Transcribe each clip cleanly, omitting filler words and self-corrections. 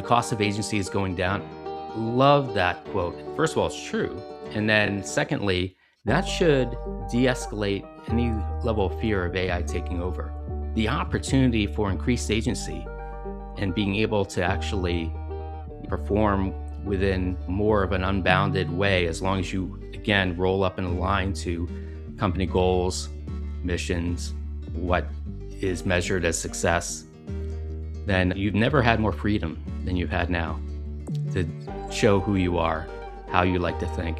the cost of agency is going down. Love that quote. First of all, it's true. And then secondly, that should de-escalate any level of fear of AI taking over. The opportunity for increased agency and being able to actually perform within more of an unbounded way, as long as you, again, roll up and align to company goals, missions, what is measured as success, then you've never had more freedom than you've had now to show who you are, how you like to think,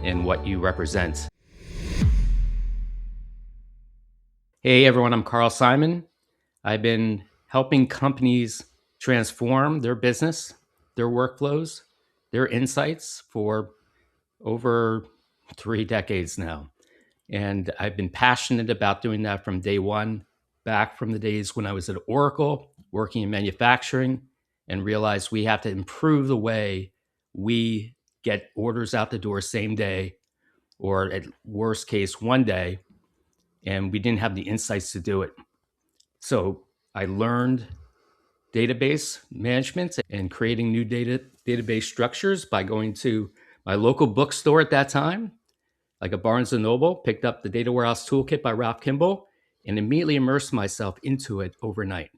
and what you represent. Hey everyone, I'm Karl Simon. I've been helping companies transform their business, their workflows, their insights for over 3 decades now. And I've been passionate about doing that from day one, back from the days when I was at Oracle, working in manufacturing, and realized we have to improve the way we get orders out the door same day, or at worst case, one day, and we didn't have the insights to do it. So I learned database management and creating new database structures by going to my local bookstore at that time, like a Barnes & Noble, picked up the Data Warehouse Toolkit by Ralph Kimball, and immediately immersed myself into it overnight,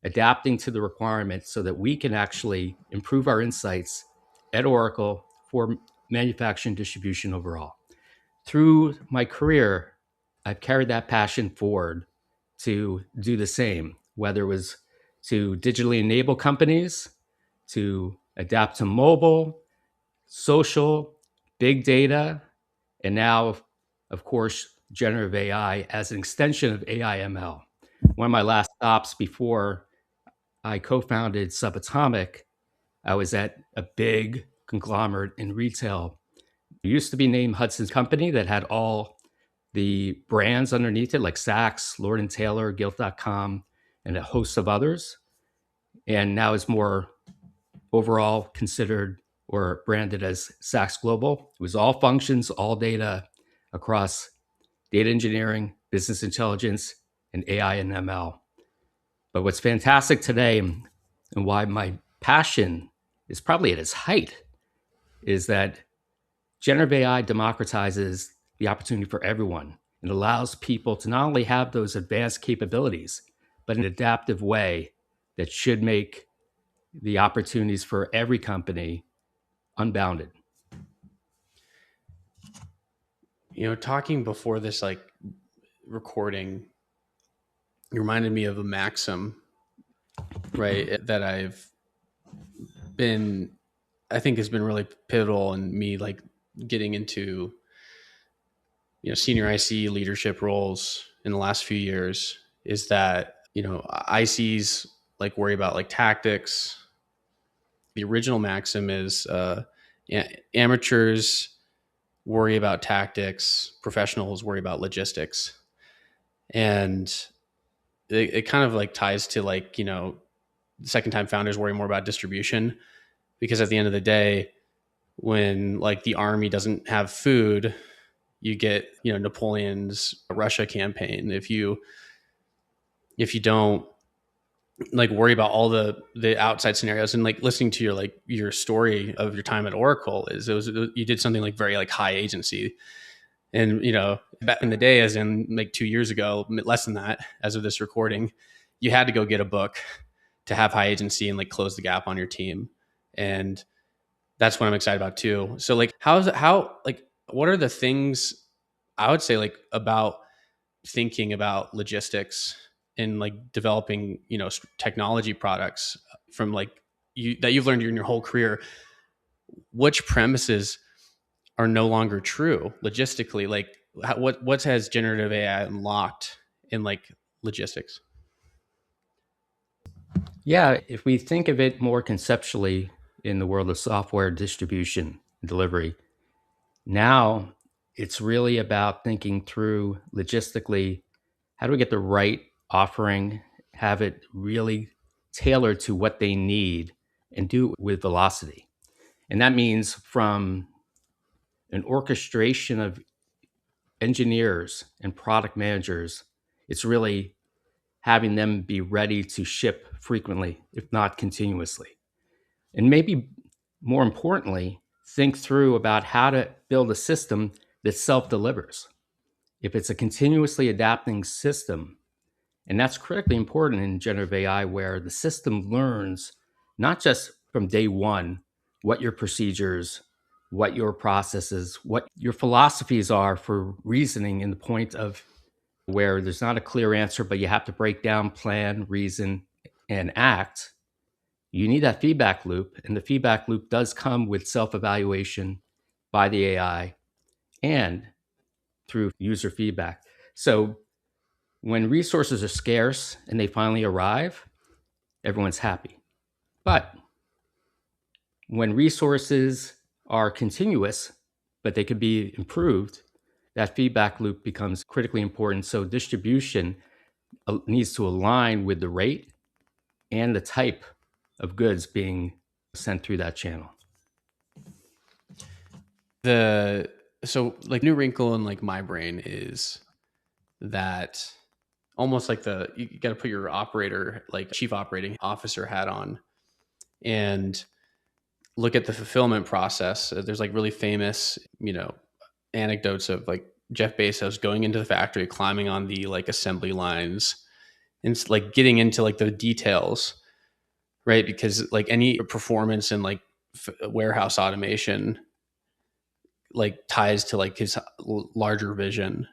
adapting to the requirements so that we can actually improve our insights at Oracle for manufacturing distribution overall. Through my career, I've carried that passion forward to do the same, whether it was to digitally enable companies, to adapt to mobile, social, big data, and now, of course, generative AI as an extension of AI ML. One of my last stops before I co-founded Subatomic, I was at a big conglomerate in retail. It used to be named Hudson's Company, that had all the brands underneath it, like Saks, Lord & Taylor, Gilt.com, and a host of others. And now is more overall considered or branded as Saks Global. It was all functions, all data across data engineering, business intelligence, and AI and ML. But what's fantastic today, and why my passion is probably at its height, is that generative AI democratizes the opportunity for everyone. It allows people to not only have those advanced capabilities, but in an adaptive way that should make the opportunities for every company unbounded. Talking before this, recording, you reminded me of a maxim, right? That I think has been really pivotal in me, getting into, senior IC leadership roles in the last few years, is that, ICs worry about tactics. The original maxim is amateurs worry about tactics, professionals worry about logistics. And it kind of ties to second time founders worry more about distribution, because at the end of the day, when the army doesn't have food, you get, Napoleon's Russia campaign. If you don't worry about all the outside scenarios, and listening to your story of your time at Oracle, you did something very high agency. And, back in the day, as in 2 years ago, less than that, as of this recording, you had to go get a book to have high agency and close the gap on your team. And that's what I'm excited about too. So what are the things I would say about thinking about logistics and developing, technology products from that you've learned in your whole career? Which premises are no longer true logistically? What has generative AI unlocked in logistics? Yeah, if we think of it more conceptually in the world of software distribution and delivery, now it's really about thinking through logistically, how do we get the right offering, have it really tailored to what they need, and do it with velocity. And that means from an orchestration of engineers and product managers, it's really having them be ready to ship frequently, if not continuously. And maybe more importantly, think through about how to build a system that self delivers. If it's a continuously adapting system, and that's critically important in generative AI, where the system learns not just from day one what your procedures, what your processes, what your philosophies are for reasoning in the point of where there's not a clear answer, but you have to break down, plan, reason, and act. You need that feedback loop. And the feedback loop does come with self evaluation by the AI and through user feedback. So when resources are scarce and they finally arrive, everyone's happy. But when resources are continuous, but they could be improved, that feedback loop becomes critically important. So distribution needs to align with the rate and the type of goods being sent through that channel. So like new wrinkle in like my brain is that almost like you got to put your operator, like chief operating officer hat on and look at the fulfillment process. There's like really famous, anecdotes of like Jeff Bezos going into the factory, climbing on the like assembly lines and like getting into like the details, right? Because like any performance and like warehouse automation like ties to like his larger vision,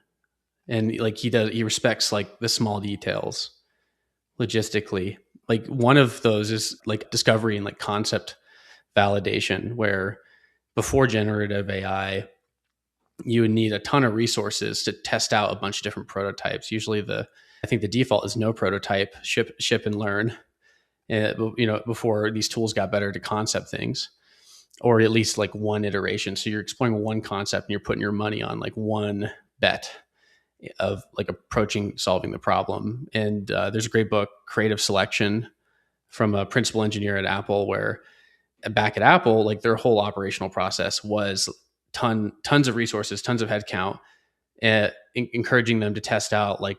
and like he respects like the small details logistically. Like one of those is like discovery and like concept validation, where before generative AI you would need a ton of resources to test out a bunch of different prototypes. Usually I think the default is no prototype, ship and learn, before these tools got better to concept things, or at least like one iteration. So you're exploring one concept and you're putting your money on like one bet of like approaching solving the problem. And there's a great book, Creative Selection, from a principal engineer at Apple, where back at Apple, like their whole operational process was tons of resources, tons of headcount, encouraging them to test out like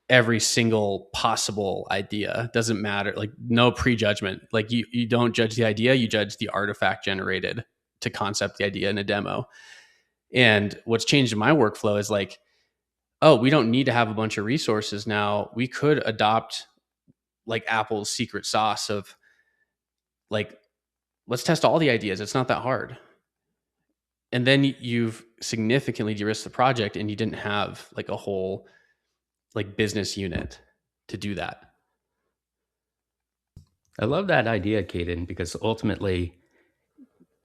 every single possible idea. Doesn't matter, like no prejudgment. Like you don't judge the idea, you judge the artifact generated to concept the idea in a demo. And what's changed in my workflow is like, oh, we don't need to have a bunch of resources now. We could adopt like Apple's secret sauce of like, let's test all the ideas. It's not that hard. And then you've significantly de-risked the project and you didn't have like a whole like business unit to do that. I love that idea, Caden, because ultimately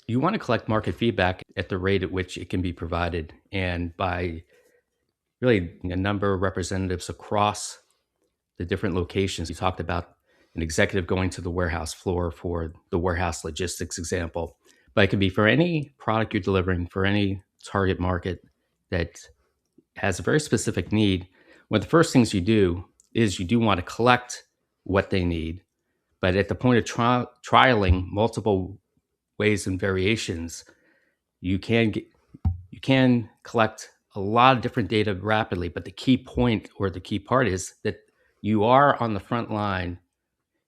you want to collect market feedback at the rate at which it can be provided and by really a number of representatives across the different locations. You talked about an executive going to the warehouse floor for the warehouse logistics example, but it can be for any product you're delivering for any target market that has a very specific need. One of the first things you do is you do want to collect what they need, but at the point of trialing multiple ways and variations, you can collect a lot of different data rapidly. But the key point or the key part is that you are on the front line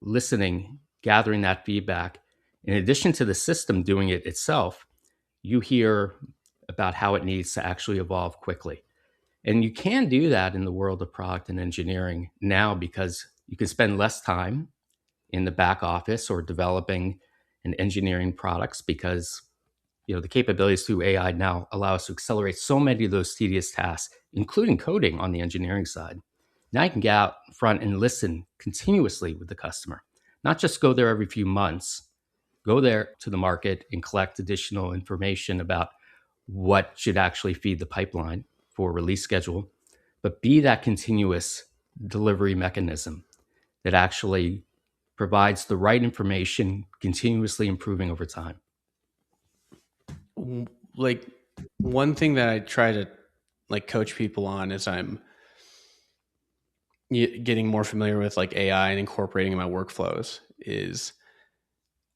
listening, gathering that feedback. In addition to the system doing it itself, you hear about how it needs to actually evolve quickly. And you can do that in the world of product and engineering now because you can spend less time in the back office or developing and engineering products because the capabilities through AI now allow us to accelerate so many of those tedious tasks, including coding on the engineering side. Now you can get out front and listen continuously with the customer, not just go there every few months, go there to the market and collect additional information about what should actually feed the pipeline for release schedule, but be that continuous delivery mechanism that actually provides the right information, continuously improving over time. Like one thing that I try to like coach people on as I'm getting more familiar with like AI and incorporating in my workflows is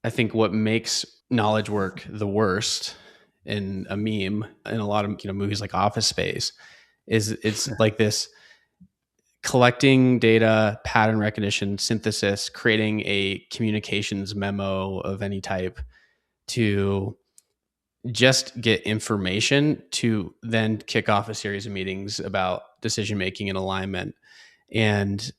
I think what makes knowledge work the worst in a meme in a lot of movies like Office Space is it's like this collecting data, pattern recognition, synthesis, creating a communications memo of any type to just get information to then kick off a series of meetings about decision making and alignment. And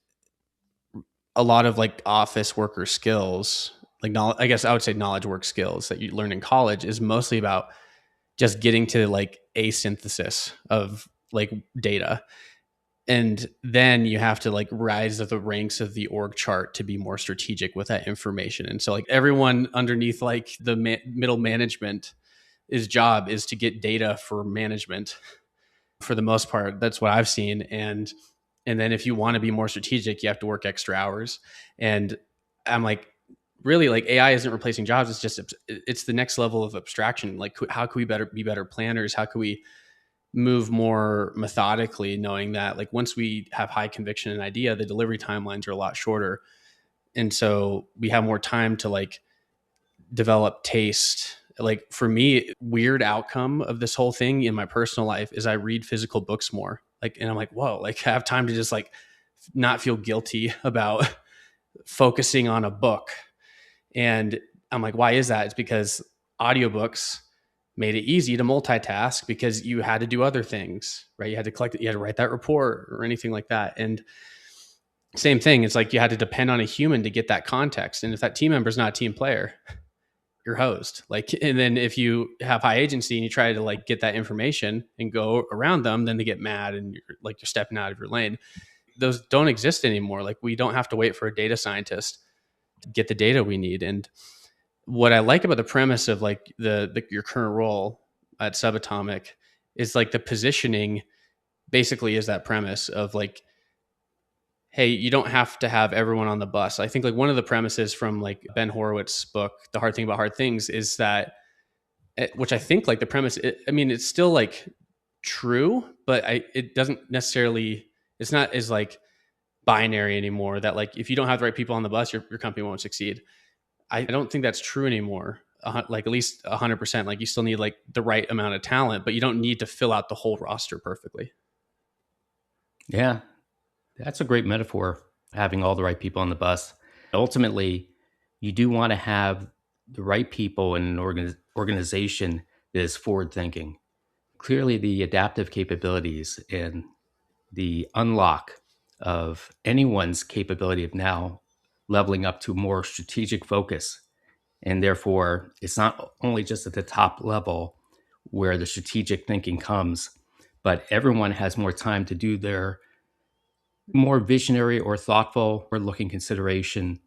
a lot of like office worker skills, like knowledge, I guess I would say knowledge work skills that you learn in college is mostly about just getting to like a synthesis of like data. And then you have to like rise to the ranks of the org chart to be more strategic with that information. And so like everyone underneath like the middle management is job is to get data for management for the most part. That's what I've seen. And then if you want to be more strategic, you have to work extra hours. And I'm like, really, like AI isn't replacing jobs. It's just it's the next level of abstraction. Like how can we be better planners? How can we move more methodically, knowing that like once we have high conviction and idea, the delivery timelines are a lot shorter. And so we have more time to like develop taste. Like for me, weird outcome of this whole thing in my personal life is I read physical books more. Like, and I'm like, whoa, like I have time to just like not feel guilty about focusing on a book. And I'm like, why is that? It's because audiobooks made it easy to multitask because you had to do other things, right? You had to collect it, you had to write that report or anything like that. And same thing, it's like you had to depend on a human to get that context. And if that team member is not a team player, your host. Like, and then if you have high agency and you try to like get that information and go around them, then they get mad and you're stepping out of your lane. Those don't exist anymore. Like we don't have to wait for a data scientist to get the data we need. And what I like about the premise of like the your current role at Subatomic is like the positioning basically is that premise of like, hey, you don't have to have everyone on the bus. I think like one of the premises from like Ben Horowitz's book, The Hard Thing About Hard Things, is that which I think like the premise, I mean, it's still like true, but it doesn't necessarily, it's not as like binary anymore that like, if you don't have the right people on the bus, your company won't succeed. I don't think that's true anymore. Like at least 100%, like you still need like the right amount of talent, but you don't need to fill out the whole roster perfectly. Yeah, that's a great metaphor, having all the right people on the bus. Ultimately, you do want to have the right people in an organization that is forward thinking. Clearly, the adaptive capabilities and the unlock of anyone's capability of now leveling up to more strategic focus. And therefore, it's not only just at the top level where the strategic thinking comes, but everyone has more time to do their more visionary or thoughtful or looking consideration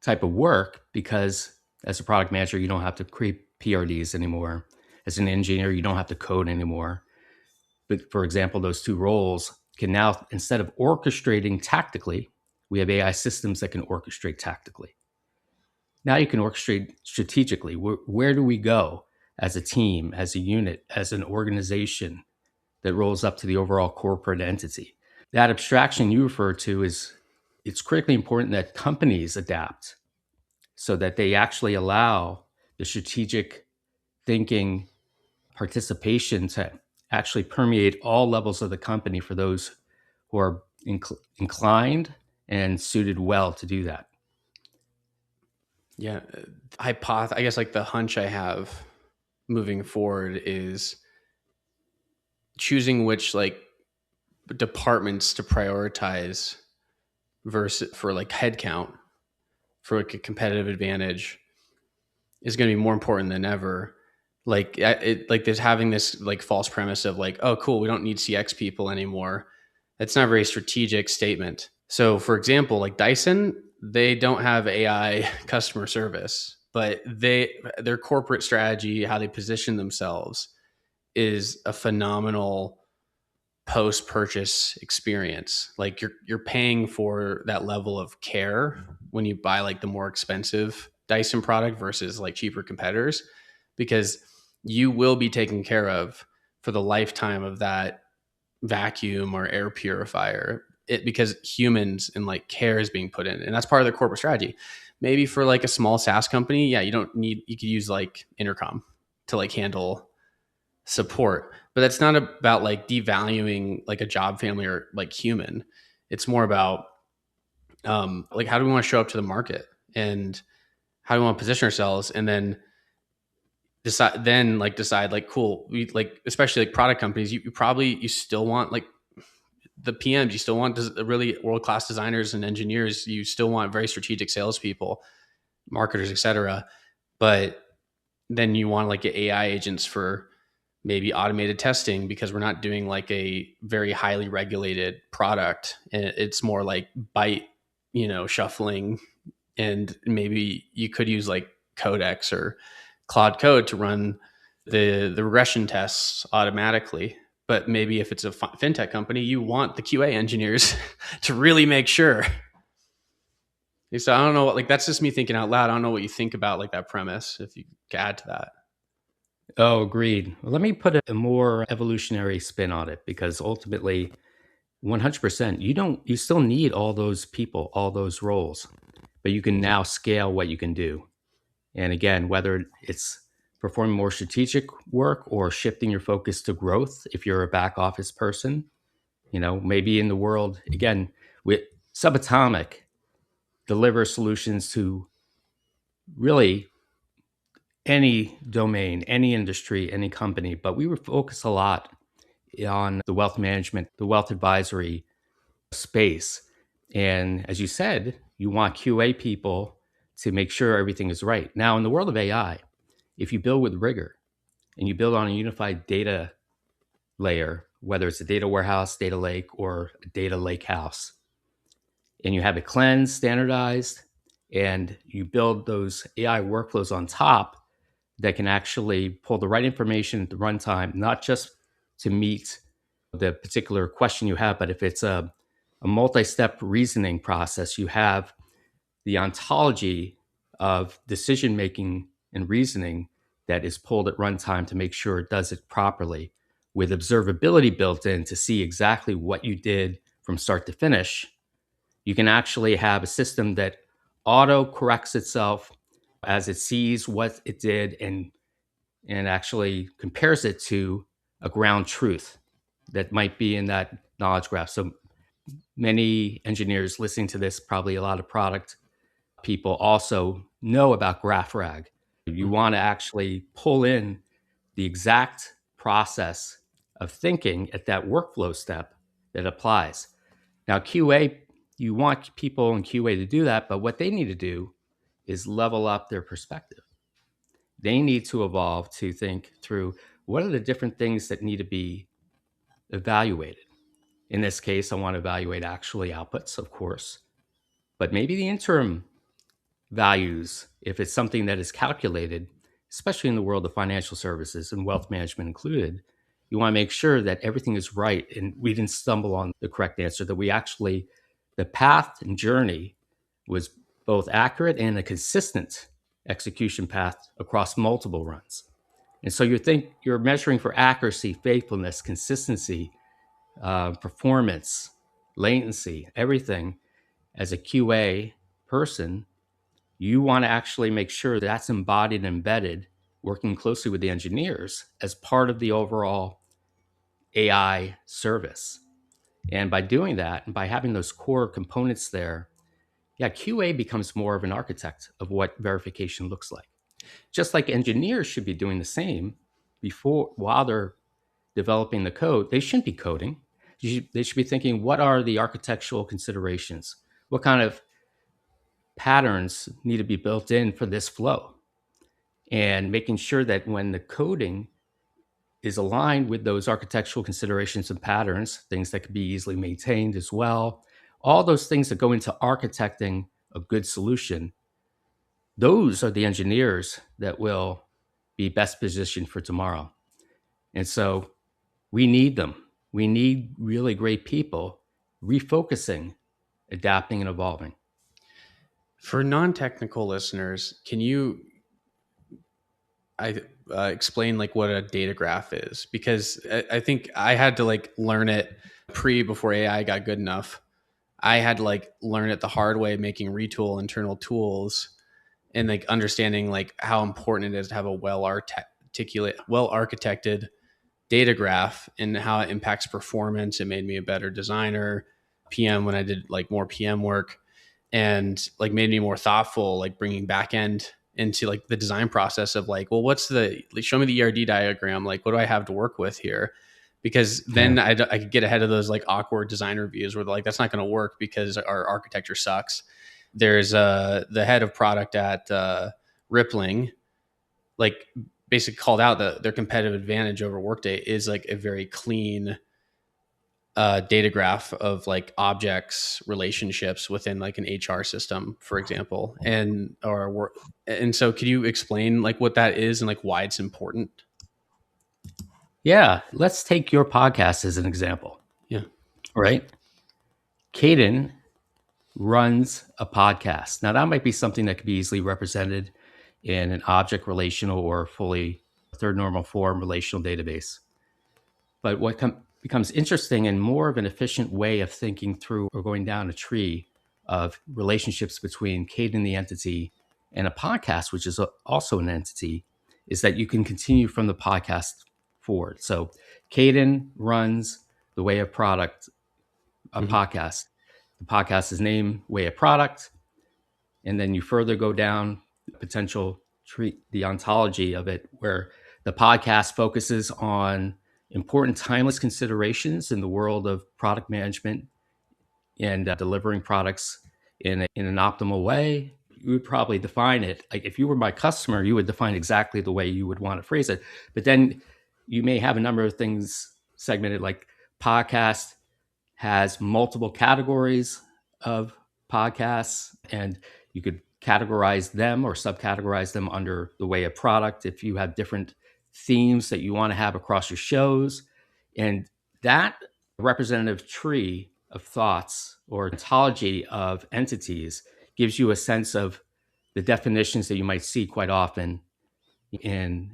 type of work, because as a product manager, you don't have to create PRDs anymore. As an engineer, you don't have to code anymore. But for example, those two roles can now, instead of orchestrating tactically, we have AI systems that can orchestrate tactically. Now you can orchestrate strategically. Where do we go as a team, as a unit, as an organization that rolls up to the overall corporate entity? That abstraction you refer to is, it's critically important that companies adapt so that they actually allow the strategic thinking participation to actually permeate all levels of the company for those who are inclined and suited well to do that. Yeah. I guess like the hunch I have moving forward is choosing which like departments to prioritize versus for like headcount for like a competitive advantage is going to be more important than ever. Like like there's having this like false premise of like, oh, cool, we don't need CX people anymore. That's not a very strategic statement. So, for example, like Dyson, they don't have AI customer service, but their corporate strategy, how they position themselves, is a phenomenal post purchase experience. Like you're paying for that level of care when you buy like the more expensive Dyson product versus like cheaper competitors, because you will be taken care of for the lifetime of that vacuum or air purifier. Because humans and like care is being put in, and that's part of their corporate strategy. Maybe for like a small SaaS company, yeah, you could use like intercom to like handle support, but that's not about like devaluing like a job family or like human. It's more about like how do we want to show up to the market and how do we want to position ourselves, and then decide like cool, we like, especially like product companies, you probably, you still want like the PMs, you still want really world class designers and engineers, you still want very strategic salespeople, marketers, etc. But then you want to like get AI agents for maybe automated testing, because we're not doing like a very highly regulated product, and it's more like byte, shuffling. And maybe you could use like Codex or Cloud Code to run the regression tests automatically. But maybe if it's a fintech company, you want the QA engineers to really make sure. So I don't know what, like, that's just me thinking out loud. I don't know what you think about like that premise, if you could add to that. Oh, agreed. Well, let me put a more evolutionary spin on it because ultimately, 100%, you still need all those people, all those roles, but you can now scale what you can do. And again, whether it's performing more strategic work or shifting your focus to growth, if you're a back office person, maybe in the world, again, with subatomic, deliver solutions to really any domain, any industry, any company. But we would focus a lot on the wealth management, the wealth advisory space. And as you said, you want QA people to make sure everything is right. Now, in the world of AI, if you build with rigor and you build on a unified data layer, whether it's a data warehouse, data lake, or a data lake house, and you have it cleansed, standardized, and you build those AI workflows on top that can actually pull the right information at the runtime, not just to meet the particular question you have, but if it's a multi-step reasoning process, you have the ontology of decision making and reasoning that is pulled at runtime to make sure it does it properly, with observability built in to see exactly what you did from start to finish. You can actually have a system that auto corrects itself as it sees what it did and actually compares it to a ground truth that might be in that knowledge graph. So many engineers listening to this, probably a lot of product people also know about GraphRag. You want to actually pull in the exact process of thinking at that workflow step that applies. Now, QA, you want people in QA to do that, but what they need to do is level up their perspective. They need to evolve to think through what are the different things that need to be evaluated. In this case, I want to evaluate actually outputs, of course, but maybe the interim values, if it's something that is calculated, especially in the world of financial services and wealth management included, you want to make sure that everything is right and we didn't stumble on the correct answer, that we actually, the path and journey was both accurate and a consistent execution path across multiple runs. And so you're measuring for accuracy, faithfulness, consistency, performance, latency, everything. As a QA person, you want to actually make sure that's embodied and embedded, working closely with the engineers as part of the overall AI service. And by doing that, and by having those core components there, yeah, QA becomes more of an architect of what verification looks like. Just like engineers should be doing the same while they're developing the code, they shouldn't be coding. They should be thinking, what are the architectural considerations? What kind of patterns need to be built in for this flow? And making sure that when the coding is aligned with those architectural considerations and patterns, things that could be easily maintained as well, all those things that go into architecting a good solution, those are the engineers that will be best positioned for tomorrow. And so we need them. We need really great people refocusing, adapting, and evolving. For non-technical listeners, can you I explain like what a data graph is? Because I think I had to like learn it before AI got good enough. I had to like learn it the hard way, making retool internal tools and like understanding like how important it is to have a well architected data graph and how it impacts performance. It made me a better designer, PM when I did like more PM work, and like made me more thoughtful, like bringing back end into like the design process of like, well, what's the, like, show me the ERD diagram, like what do I have to work with here? Because Yeah. then I could get ahead of those like awkward design reviews where like that's not going to work because our architecture sucks. There's the head of product at Rippling, like basically called out that their competitive advantage over Workday is like a very clean data graph of like objects relationships within like an HR system, for example. And so could you explain like what that is and like why it's important? Yeah. Let's take your podcast as an example, Yeah. right? Caden runs a podcast. Now, that might be something that could be easily represented in an object relational or fully third normal form relational database. But what becomes interesting and more of an efficient way of thinking through or going down a tree of relationships between Caden, the entity, and a podcast, which is also an entity, is that you can continue from the podcast forward. So Caden runs the Way of Product, a Mm-hmm. podcast. The podcast is named Way of Product. And then you further go down the potential tree, the ontology of it, where the podcast focuses on important timeless considerations in the world of product management and delivering products in an optimal way. You would probably define it like if you were my customer, you would define exactly the way you would want to phrase it. But then you may have a number of things segmented, like podcast has multiple categories of podcasts, and you could categorize them or subcategorize them under the Way of Product if you have different themes that you want to have across your shows. And that representative tree of thoughts or ontology of entities gives you a sense of the definitions that you might see quite often in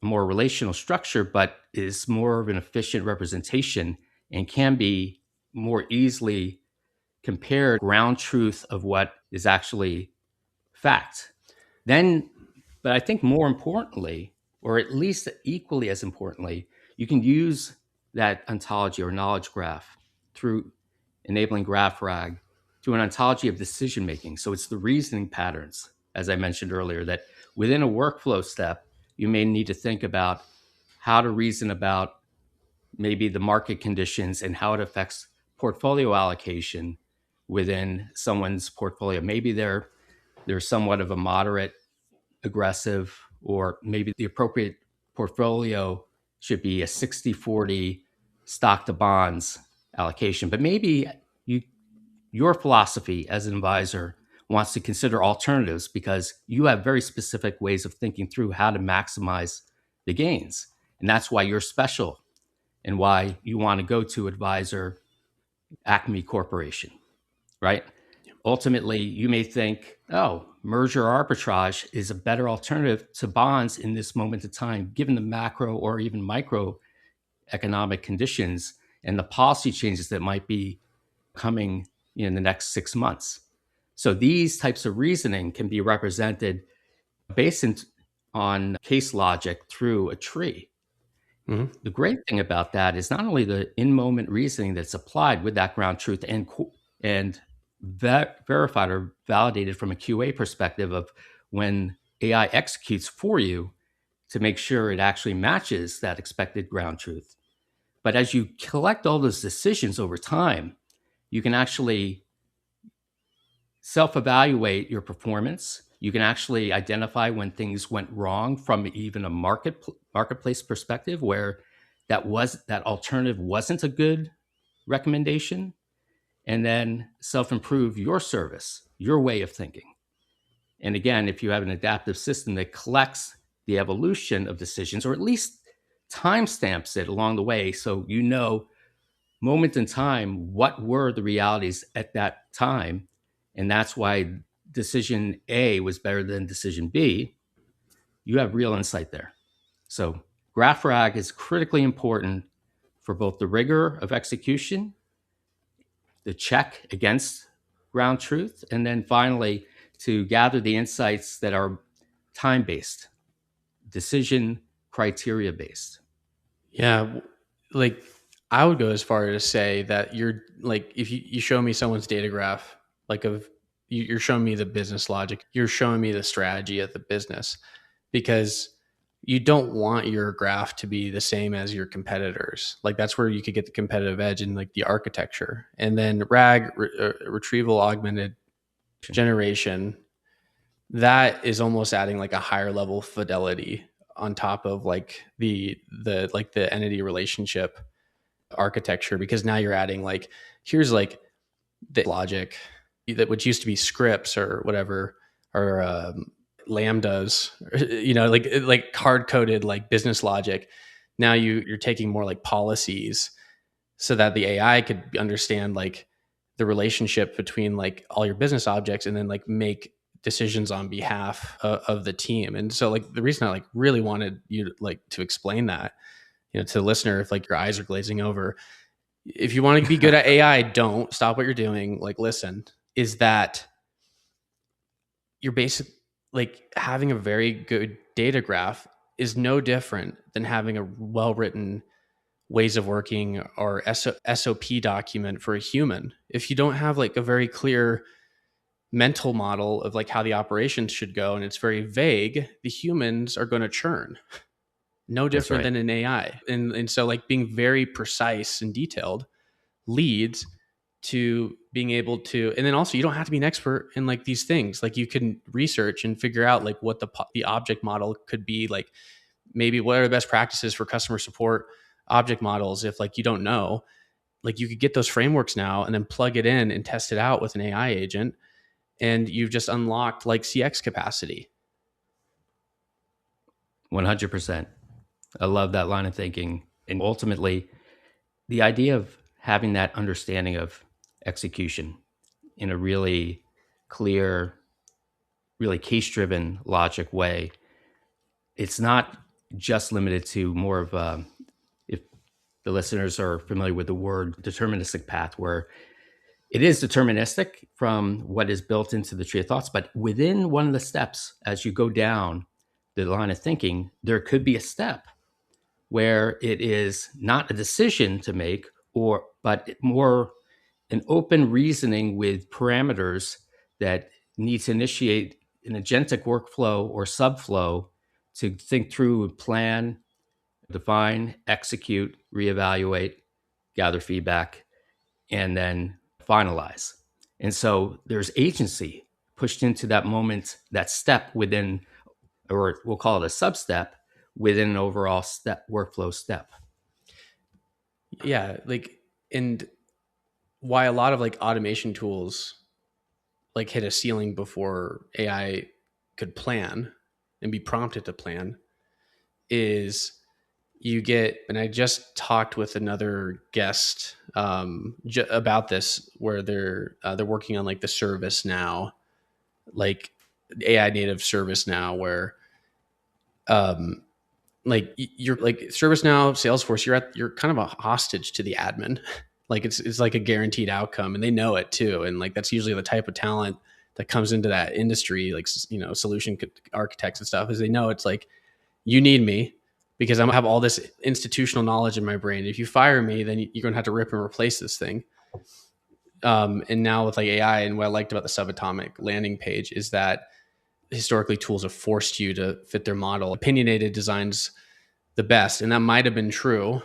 a more relational structure, but is more of an efficient representation and can be more easily compared ground truth of what is actually fact. Then, but I think more importantly, or at least equally as importantly, you can use that ontology or knowledge graph through enabling graph rag to an ontology of decision making. So it's the reasoning patterns, as I mentioned earlier, that within a workflow step, you may need to think about how to reason about maybe the market conditions and how it affects portfolio allocation within someone's portfolio. Maybe they're somewhat of a moderate aggressive, or maybe the appropriate portfolio should be a 60-40 stock to bonds allocation. But maybe you your philosophy as an advisor wants to consider alternatives because you have very specific ways of thinking through how to maximize the gains. And that's why you're special and why you want to go to advisor Acme Corporation, right? Ultimately, you may think, oh, merger arbitrage is a better alternative to bonds in this moment of time, given the macro or even microeconomic conditions and the policy changes that might be coming in the next 6 months. So these types of reasoning can be represented based on case logic through a tree. Mm-hmm. The great thing about that is not only the in-moment reasoning that's applied with that ground truth and verified or validated from a QA perspective of when AI executes for you to make sure it actually matches that expected ground truth. But as you collect all those decisions over time, you can actually self-evaluate your performance. You can actually identify when things went wrong from even a marketplace perspective, where that alternative wasn't a good recommendation, and then self-improve your service, your way of thinking. And again, if you have an adaptive system that collects the evolution of decisions, or at least timestamps it along the way, so you know moment in time what were the realities at that time, and that's why decision A was better than decision B, you have real insight there. So graph rag is critically important for both the rigor of execution, the check against ground truth, and then finally to gather the insights that are time based, decision criteria based. Yeah. Like I would go as far as to say that you're like, if you show me someone's data graph, like of you're showing me the business logic, you're showing me the strategy of the business, because you don't want your graph to be the same as your competitors. Like that's where you could get the competitive edge in like the architecture. And then retrieval augmented generation, that is almost adding like a higher level fidelity on top of like the entity relationship architecture, because now you're adding like, here's like the logic that which used to be scripts or whatever, or lambdas, like hard coded like business logic. Now you're taking more like policies, so that the AI could understand like the relationship between like all your business objects, and then like make decisions on behalf of the team. And so like the reason I like really wanted you to, like, to explain that, to the listener, if like your eyes are glazing over, if you want to be good at AI, don't stop what you're doing. Like, listen, is that your basic, like having a very good data graph is no different than having a well written ways of working or SOP document for a human. If you don't have like a very clear mental model of like how the operations should go, and it's very vague, the humans are going to churn. No That's different right. than an AI. And so like being very precise and detailed leads to being able to, and then also you don't have to be an expert in like these things. Like you can research and figure out like what the object model could be, like maybe what are the best practices for customer support object models. If like you don't know, like you could get those frameworks now and then plug it in and test it out with an AI agent, and you've just unlocked like CX capacity. 100%. I love that line of thinking. And ultimately, the idea of having that understanding of execution in a really clear, really case driven logic way, it's not just limited to more of if the listeners are familiar with the word deterministic path, where it is deterministic from what is built into the tree of thoughts. But within one of the steps, as you go down the line of thinking, there could be a step where it is not a decision to make, but more an open reasoning with parameters that need to initiate an agentic workflow or subflow to think through, plan, define, execute, reevaluate, gather feedback, and then finalize. And so there's agency pushed into that moment, that step within, or we'll call it a sub step within an overall step workflow step. Yeah, like, and why a lot of like automation tools like hit a ceiling before AI could plan and be prompted to plan is you get, and I just talked with another guest about this, where they're working on like the service now, like AI native service now, where um like you're like ServiceNow, Salesforce, you're kind of a hostage to the admin. Like it's like a guaranteed outcome, and they know it too. And like that's usually the type of talent that comes into that industry, like solution architects and stuff, is they know it's like, you need me because I'm gonna have all this institutional knowledge in my brain. If you fire me, then you're gonna have to rip and replace this thing. And now with like AI, and what I liked about the subatomic landing page is that historically tools have forced you to fit their model. Opinionated designs the best, and that might have been true.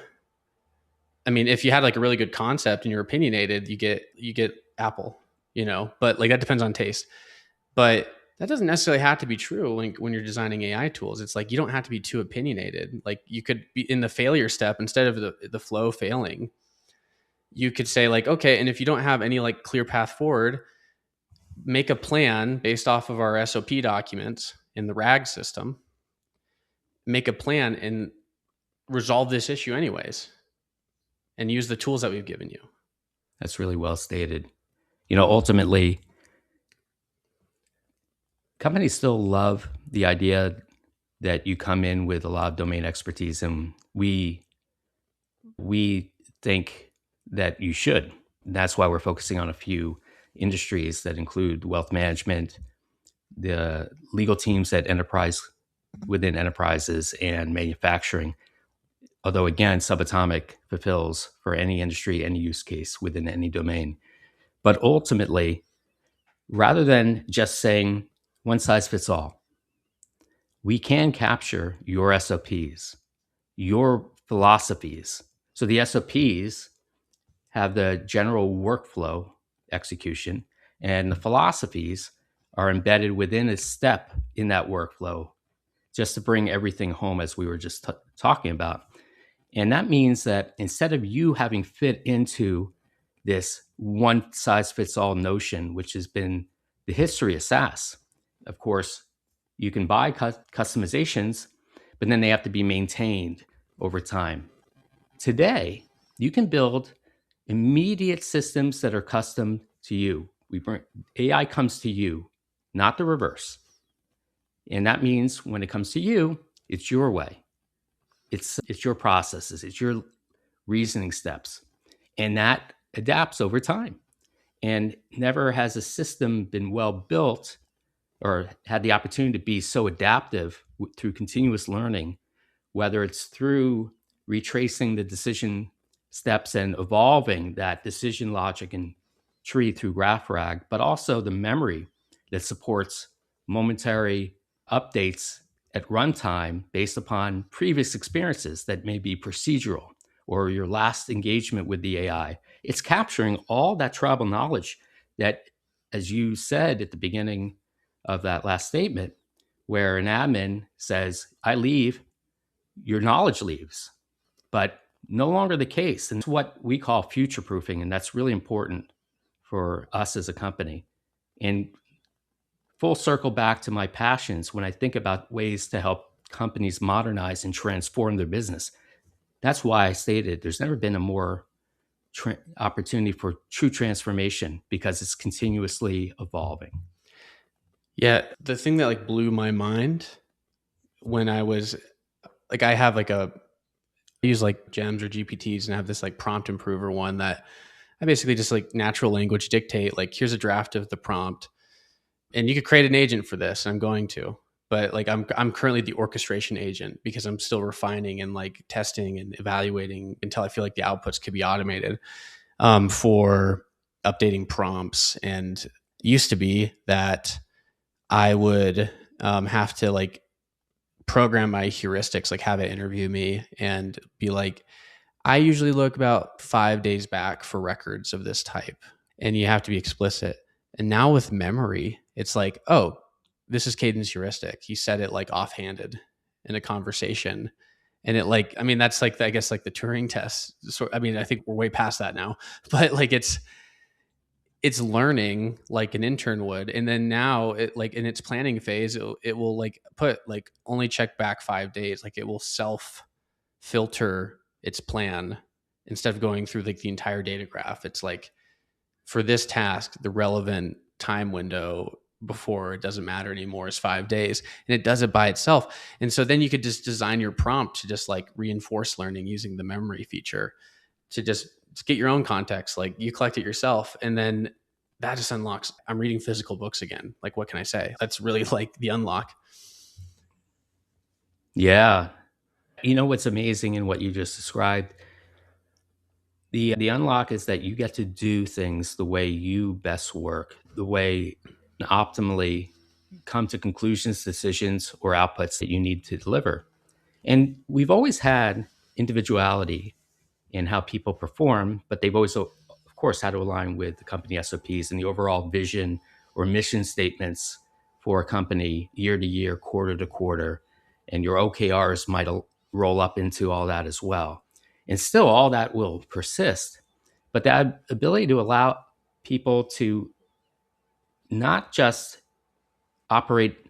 I mean, if you had like a really good concept and you're opinionated, you get Apple, but like that depends on taste. But that doesn't necessarily have to be true when you're designing AI tools. It's like you don't have to be too opinionated. Like you could be in the failure step, instead of the flow failing, you could say like, okay, and if you don't have any like clear path forward, make a plan based off of our SOP documents in the RAG system, make a plan and resolve this issue anyways, and use the tools that we've given you. That's really well stated. Ultimately, companies still love the idea that you come in with a lot of domain expertise, and we think that you should. That's why we're focusing on a few industries that include wealth management, the legal teams at enterprise within enterprises, and manufacturing. although again, subatomic fulfills for any industry, any use case within any domain. But ultimately, rather than just saying one size fits all, we can capture your SOPs, your philosophies. So the SOPs have the general workflow execution, and the philosophies are embedded within a step in that workflow, just to bring everything home as we were just talking about. And that means that instead of you having fit into this one size fits all notion, which has been the history of SaaS, of course, you can buy customizations, but then they have to be maintained over time. Today, you can build immediate systems that are custom to you. AI comes to you, not the reverse. And that means when it comes to you, it's your way. It's your processes, it's your reasoning steps. And that adapts over time. And never has a system been well built or had the opportunity to be so adaptive through continuous learning, whether it's through retracing the decision steps and evolving that decision logic and tree through GraphRag, but also the memory that supports momentary updates at runtime based upon previous experiences that may be procedural or your last engagement with the AI. It's capturing all that tribal knowledge that, as you said at the beginning of that last statement, where an admin says, I leave, your knowledge leaves, but no longer the case. And it's what we call future proofing. And that's really important for us as a company. And full circle back to my passions when I think about ways to help companies modernize and transform their business. That's why I stated there's never been a more opportunity for true transformation because it's continuously evolving. Yeah, the thing that like blew my mind when I was like, I have like I use like gems or GPTs and I have this like prompt improver one that I basically just like natural language dictate, like, here's a draft of the prompt and you could create an agent for this. And I'm going to, but like, I'm currently the orchestration agent because I'm still refining and like testing and evaluating until I feel like the outputs could be automated, for updating prompts. And it used to be that I would have to like program my heuristics, like have it interview me and be like, I usually look about 5 days back for records of this type. And you have to be explicit. And now with memory, it's like, oh, this is cadence heuristic. He said it like offhanded in a conversation. And it like, I mean, that's like, I guess like the Turing test. So, I mean, I think we're way past that now, but like it's learning like an intern would. And then now it like in its planning phase, it will like put like only check back 5 days. Like it will self filter its plan instead of going through like the entire data graph. It's like for this task, the relevant time window before it doesn't matter anymore is 5 days, and it does it by itself. And so then you could just design your prompt to just like reinforce learning using the memory feature to just get your own context. Like you collect it yourself, and then that just unlocks. I'm reading physical books again. Like, what can I say? That's really like the unlock. Yeah. You know what's amazing in what you just described? The unlock is that you get to do things the way you best work, the way optimally come to conclusions, decisions, or outputs that you need to deliver. And we've always had individuality in how people perform, but they've always, of course, had to align with the company SOPs and the overall vision or mission statements for a company year to year, quarter to quarter. And your OKRs might roll up into all that as well. And still, all that will persist. But that ability to allow people to not just operate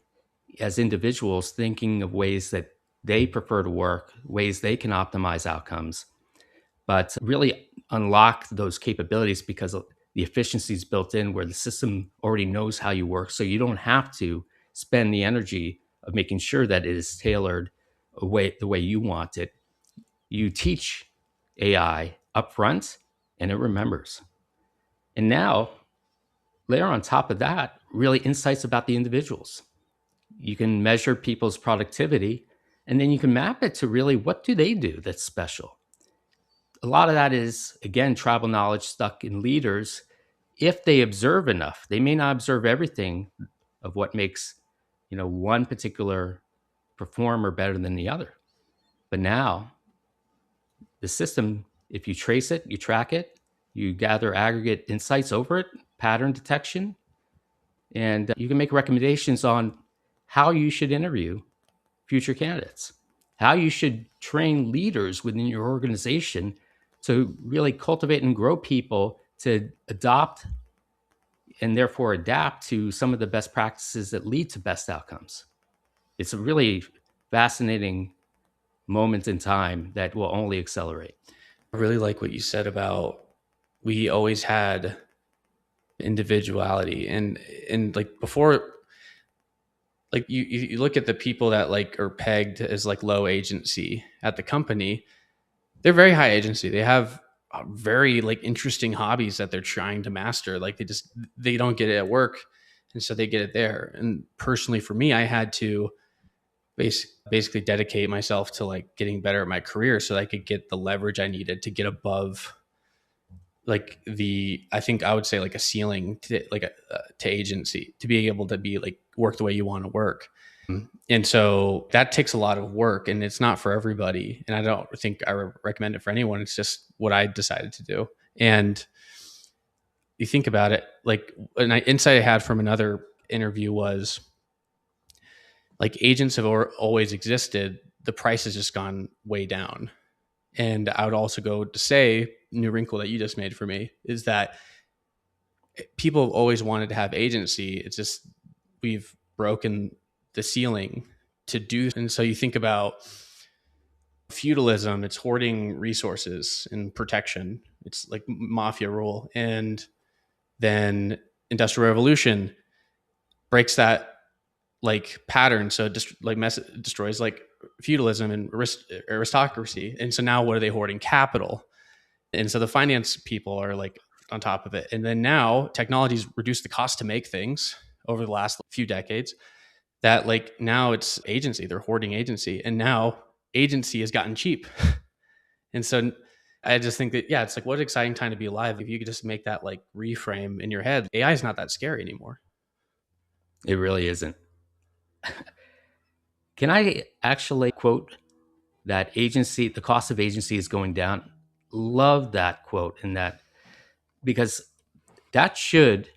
as individuals, thinking of ways that they prefer to work, ways they can optimize outcomes, but really unlock those capabilities because of the efficiencies built in where the system already knows how you work. So you don't have to spend the energy of making sure that it is tailored the way you want it. You teach AI upfront and it remembers. And now, layer on top of that, really insights about the individuals. You can measure people's productivity And then you can map it to really what do they do that's special. A lot of that is, again, tribal knowledge stuck in leaders. If they observe enough, they may not observe everything of what makes, one particular performer better than the other. But now the system, if you trace it, you track it, you gather aggregate insights over it, pattern detection, and you can make recommendations on how you should interview future candidates, how you should train leaders within your organization to really cultivate and grow people to adopt and therefore adapt to some of the best practices that lead to best outcomes. It's a really fascinating moment in time that will only accelerate. I really like what you said about we always had individuality and like before, like you look at the people that like are pegged as like low agency at the company, they're very high agency. They have very like interesting hobbies that they're trying to master. Like they don't get it at work, and so they get it there. And personally, for me, I had to basically dedicate myself to like getting better at my career so that I could get the leverage I needed to get above like the I think I would say like a ceiling to like to agency to be able to be like work the way you want to work. And so that takes a lot of work and it's not for everybody. And I don't think I recommend it for anyone. It's just what I decided to do. And you think about it, like an insight I had from another interview was like agents have always existed. The price has just gone way down. And I would also go to say, new wrinkle that you just made for me is that people have always wanted to have agency. It's just we've broken the ceiling to do. And so you think about feudalism, it's hoarding resources and protection. It's like mafia rule. And then industrial revolution breaks that like pattern. So destroys like feudalism and aristocracy. And so now what are they hoarding? Capital. And so the finance people are like on top of it. And then now technology's reduced the cost to make things over the last few decades that like now it's agency, they're hoarding agency. And now agency has gotten cheap. And so I just think that, yeah, it's like what an exciting time to be alive. If you could just make that like reframe in your head, AI is not that scary anymore. It really isn't. Can I actually quote that agency, the cost of agency is going down? Love that quote and that because that should,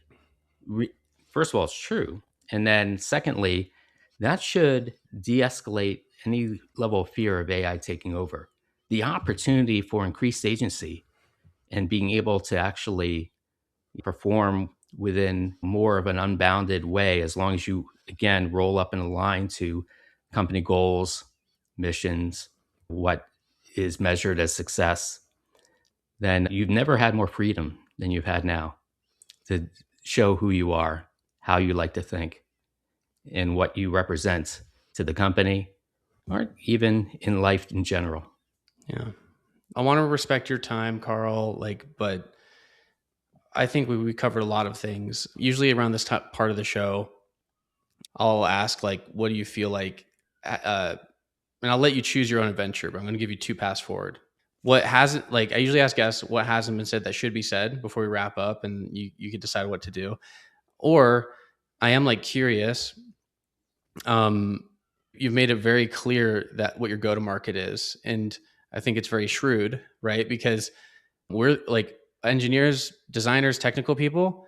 first of all, it's true. And then secondly, that should de escalate any level of fear of AI taking over. The opportunity for increased agency and being able to actually perform within more of an unbounded way, as long as you, again, roll up and align to company goals, missions, what is measured as success, then you've never had more freedom than you've had now to show who you are, how you like to think, and what you represent to the company or even in life in general. Yeah. I want to respect your time, Carl, like, but I think we covered a lot of things. Usually around this part of the show, I'll ask like, what do you feel like? And I'll let you choose your own adventure, but I'm going to give you two paths forward. What hasn't like I usually ask guests what hasn't been said that should be said before we wrap up, and you could decide what to do. Or I am like curious. You've made it very clear that what your go to market is, and I think it's very shrewd, right? Because we're like engineers, designers, technical people.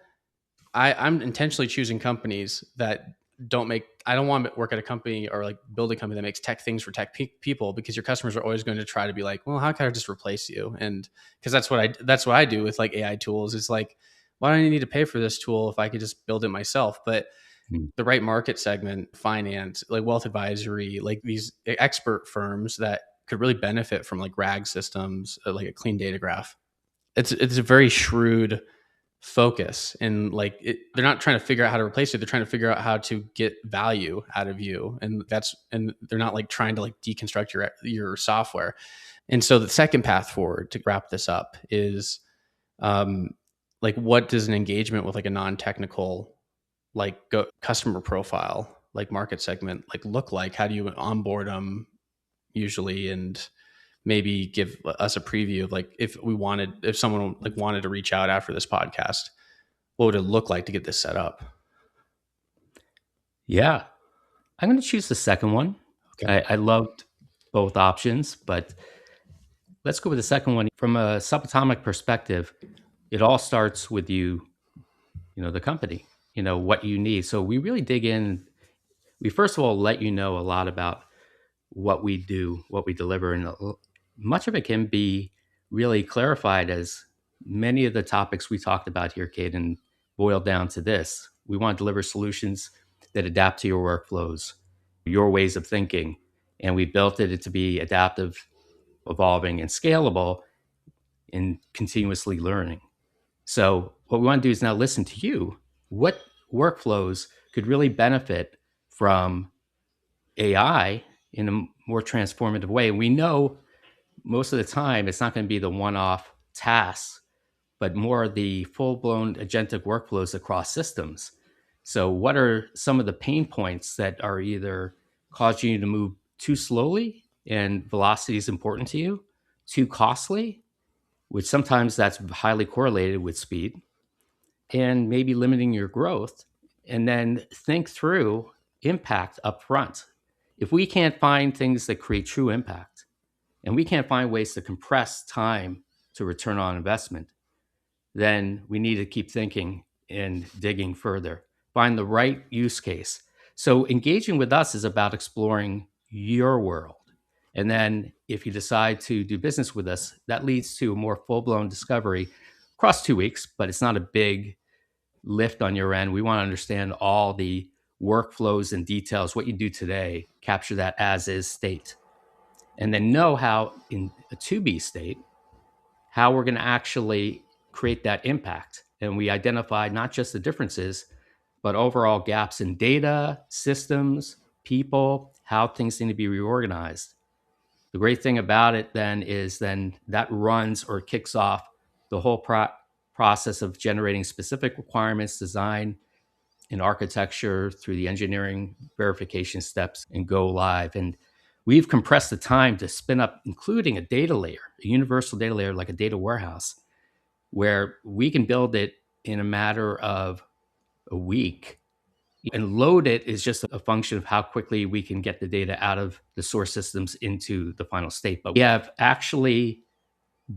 I'm intentionally choosing companies that don't make. I don't want to work at a company or like build a company that makes tech things for tech people because your customers are always going to try to be like, well, how can I just replace you? And because that's what I do with like AI tools. It's like, why do I need to pay for this tool if I could just build it myself? But the right market segment, finance, like wealth advisory, like these expert firms that could really benefit from like RAG systems, like a clean data graph. It's a very shrewd focus and like they're not trying to figure out how to replace you, they're trying to figure out how to get value out of you, and they're not like trying to like deconstruct your software. And so the second path forward to wrap this up is like what does an engagement with like a non-technical like customer profile like market segment like look like? How do you onboard them? usually, and maybe give us a preview of like if someone like wanted to reach out after this podcast, what would it look like to get this set up? Yeah, I'm going to choose the second one. Okay. I loved both options, but let's go with the second one. From a subatomic perspective, it all starts with the company, what you need. So we really dig in. We first of all let you know a lot about what we do, what we deliver, and much of it can be really clarified as many of the topics we talked about here, Caden, boil down to this. We want to deliver solutions that adapt to your workflows, your ways of thinking, and we built it to be adaptive, evolving, and scalable and continuously learning. So what we want to do is now listen to you. What workflows could really benefit from AI in a more transformative way? We know most of the time it's not going to be the one-off tasks, but more the full-blown agentic workflows across systems. So what are some of the pain points that are either causing you to move too slowly and velocity is important to you, too costly, which sometimes that's highly correlated with speed, and maybe limiting your growth, and then think through impact up front. If we can't find things that create true impact and we can't find ways to compress time to return on investment, then we need to keep thinking and digging further, find the right use case. So engaging with us is about exploring your world. And then if you decide to do business with us, that leads to a more full-blown discovery across 2 weeks, but it's not a big lift on your end. We want to understand all the workflows and details, what you do today, capture that as is state, and then know how in a to be state, how we're going to actually create that impact. And we identified not just the differences, but overall gaps in data, systems, people, how things need to be reorganized. The great thing about it then is then that runs or kicks off the whole process of generating specific requirements, design, and architecture through the engineering verification steps and go live. And we've compressed the time to spin up, including a data layer, a universal data layer like a data warehouse, where we can build it in a matter of a week. And load it is just a function of how quickly we can get the data out of the source systems into the final state. But we have actually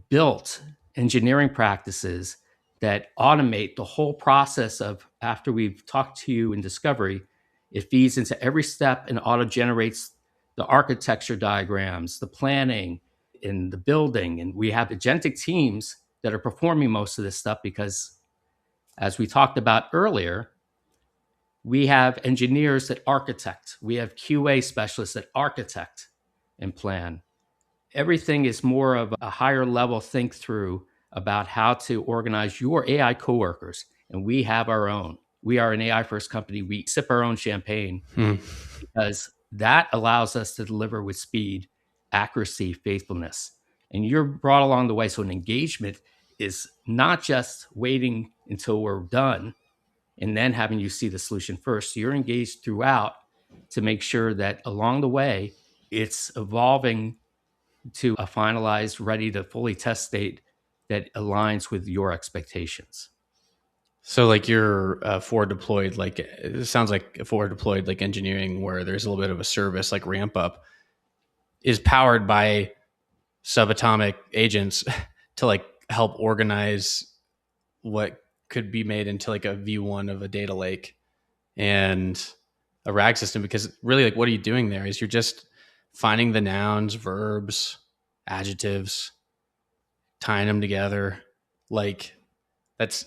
built engineering practices that automate the whole process of after we've talked to you in discovery, it feeds into every step and auto generates the architecture diagrams, the planning, and the building. And we have agentic teams that are performing most of this stuff because, as we talked about earlier, we have engineers that architect, we have QA specialists that architect and plan. Everything is more of a higher level think through about how to organize your AI coworkers. And we have our own. We are an AI first company. We sip our own champagne because that allows us to deliver with speed, accuracy, faithfulness. And you're brought along the way. So an engagement is not just waiting until we're done and then having you see the solution first. So you're engaged throughout to make sure that along the way, it's evolving to a finalized, ready to fully test state that aligns with your expectations. So like you're forward deployed, like it sounds like a forward deployed like engineering where there's a little bit of a service like ramp up is powered by subatomic agents to like help organize what could be made into like a V1 of a data lake and a RAG system. Because really, like, what are you doing there? Is you're just finding the nouns, verbs, adjectives, tying them together. Like that's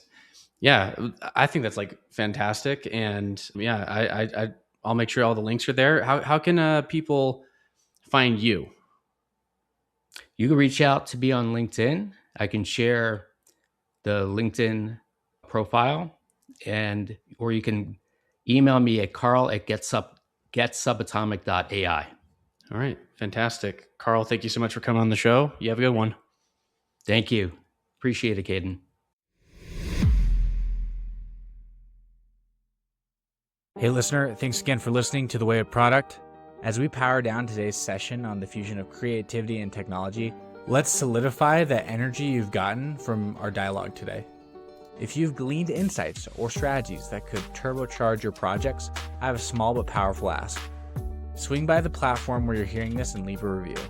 yeah, I think that's like fantastic. And yeah, I'll make sure all the links are there. How can people find you? You can reach out to me on LinkedIn. I can share the LinkedIn profile, and or you can email me at carl@getsubatomic.ai. All right, fantastic, Karl. Thank you so much for coming on the show. You have a good one. Thank you. Appreciate it, Caden. Hey, listener, thanks again for listening to The Way of Product. As we power down today's session on the fusion of creativity and technology, let's solidify the energy you've gotten from our dialogue today. If you've gleaned insights or strategies that could turbocharge your projects, I have a small but powerful ask. Swing by the platform where you're hearing this and leave a review.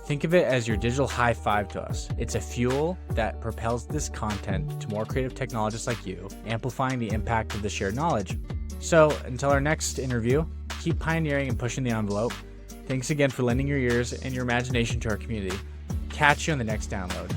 Think of it as your digital high five to us. It's a fuel that propels this content to more creative technologists like you, amplifying the impact of the shared knowledge. So until our next interview, keep pioneering and pushing the envelope. Thanks again for lending your ears and your imagination to our community. Catch you on the next download.